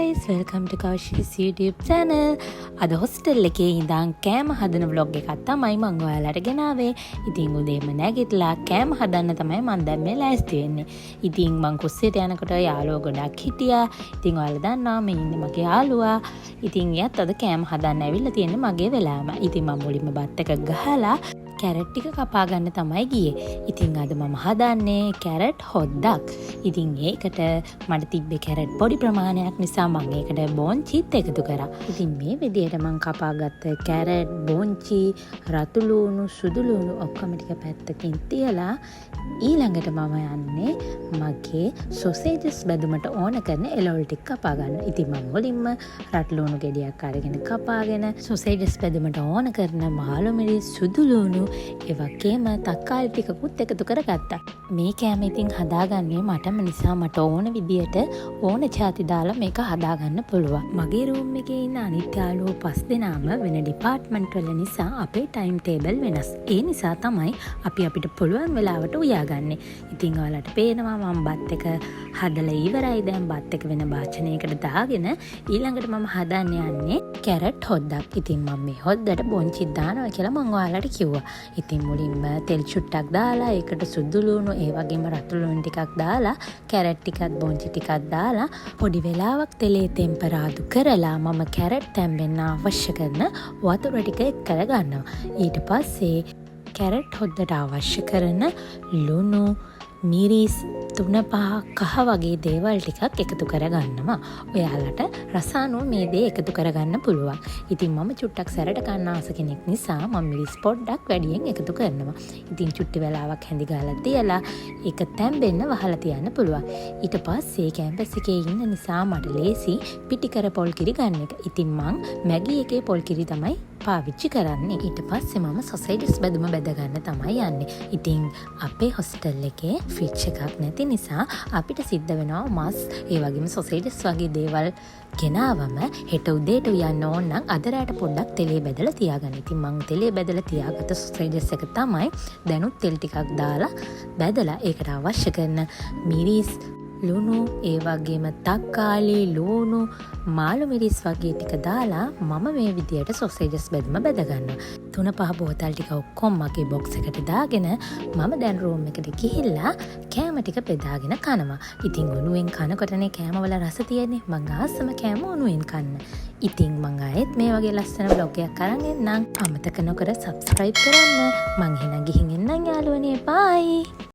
guys, welcome to Kaushik's YouTube channel. අද hostel එකේ ඉඳන් කෑම හදන vlog එකක් තමයි මම ඔයාලට ගෙනාවේ. ඉතින් උදේම නැගිටලා කෑම හදන්න තමයි මම දැන් මේ ලෑස්ති වෙන්නේ. ඉතින් මං කුස්සියට යනකොට යාළුවෝ ගොඩක් හිටියා. ඉතින් ඔයාලා දන්නවා මේ ඉන්නේ මගේ යාළුවා. ඉතින් එයාත් අද කෑම හදන්න ඇවිල්ලා තියෙන්නේ මගේ වෙලාවම. ඉතින් මම මුලින්ම බත් එක ගහලා කැරට් ටික කපා ගන්න තමයි ගියේ. ඉතින් අද මම හදන්නේ කැරට් හොද්දක්. ඉතින් ඒකට මට තිබ්බේ කැරට් පොඩි ප්‍රමාණයක් නිසා මම ඒකට බෝන්චිත් එකතු කරා. ඉතින් මේ විදිහට මම කපාගත්ත කැරට්, බෝන්චි, රතු ලූණු, සුදු ලූණු ඔක්කොම ටික පැත්තකින් තියලා ඊළඟට මම යන්නේ මගේ සොසේජස් බැදුමට ඕන කරන එළවලු ටික කපා ගන්න. ඉතින් මම මුලින්ම රතු ලූණු ගෙඩියක් අරගෙන කපාගෙන සොසේජස් බැදුමට ඕන කරන මාළු මිරිස්, සුදු ලූණු ඒ වගේම තක්කාලි ටිකකුත් එකතු කරගත්තා. මේ කෑම ඉතින් හදාගන්නේ මටම නිසා මට ඕන විදියට ඕන જાති දාලා මේක හදාගන්න පුළුවන්. මගේ රූම් එකේ ඉන්න අනිත් යාළුවෝ 5 දෙනාම වෙන ඩිපාර්ට්මන්ට් වල නිසා අපේ ටයිම් ටේබල් වෙනස්. ඒ නිසා තමයි අපි අපිට පුළුවන් වෙලාවට උයාගන්නේ. ඉතින් ඔයාලට පේනවා මම බත් එක හදලා ඉවරයි. දැන් බත් එක වෙන භාජනයකට දාගෙන ඊළඟට මම හදන්න යන්නේ කැරට් හොද්දක්. ඉතින් මම මේ හොද්දට බොන්චි දානවා කියලා මම ඔයාලට කිව්වා. ඉතින් මුලින්ම තෙල් චුට්ටක් දාලා ඒකට සුදු ලූණු ඒ වගේම රතු ලූණු ටිකක් දාලා කැරට් ටිකක් බොන්චි ටිකක් දාලා පොඩි වෙලාවක් තෙලේ ටෙම්පරාදු කරලා මම කැරට් තැම්බෙන්න අවශ්‍ය කරන වතුර ටික එක් කරගන්නවා. ඊට පස්සේ කැරට් හොද්දට අවශ්‍ය කරන ලුණු, මිරිස්, තුනපහ, කහ වගේ දේවල් ටිකක් එකතු කරගන්නවා. ඔයාලට රස අනුව මේ දේ එකතු කරගන්න පුළුවන්. ඉතින් මම චුට්ටක් සැරට කන්න ආස කෙනෙක් නිසා මම මිරිස් පොඩ්ඩක් වැඩියෙන් එකතු කරනවා. ඉතින් චුට්ටි වෙලාවක් හැඳි ගාලා තියලා ඒක තැම්බෙන්න වහලා තියන්න පුළුවන්. ඊට පස්සේ කැම්පස් එකේ ඉන්න නිසා මට ලේසි පිටිකර පොල් කිරි ගන්න එක. ඉතින් මං මැගි එකේ පොල් කිරි තමයි පාවිච්චි කරන්නේ. ඊට පස්සේ මම සොසේජස් බැදුම බැද ගන්න තමයි යන්නේ. ඉතින් අපේ හොස්ටල් එකේ ෆ්‍රිජ් එකක් නැති නිසා අපිට සිද්ධ වෙනවා මස් ඒ වගේම සොසේජස් වගේ දේවල් ගෙනාවම හෙට උදේට යන්න ඕන නම් අද රාට පොඩ්ඩක් තෙලේ බැදලා තියාගන්න. ඉතින් මම තෙලේ බැදලා තියාගත්ත සොසේජස් එක තමයි දැනුත් තෙල් ටිකක් දාලා බැදලා ඒකට අවශ්‍ය කරන මිරිස්, ලුණු ඒ වගේම තක්කාලි, ලූණු, මාළු මිරිස් වගේ ටික දාලා මම මේ විදියට සොසේජස් බැදම බැද ගන්නවා. 3-5 බෝතල් ටික ඔක්කොම මගේ බොක්ස් එකට දාගෙන මම දැන් රූම් එකට ගිහිල්ලා කෑම ටික බෙදාගෙන කනවා. ඉතින් උණුවෙන් කනකොටනේ කෑමවල රස තියෙන්නේ. මං ආසම කෑම උණුවෙන් කන්න. ඉතින් මං ආයෙත් මේ වගේ ලස්සන vlog එකක් අරන් එන්නම්. අමතක නොකර subscribe කරන්න. මං එහෙනම් ගිහින් එන්නම් යාළුවනේ. bye.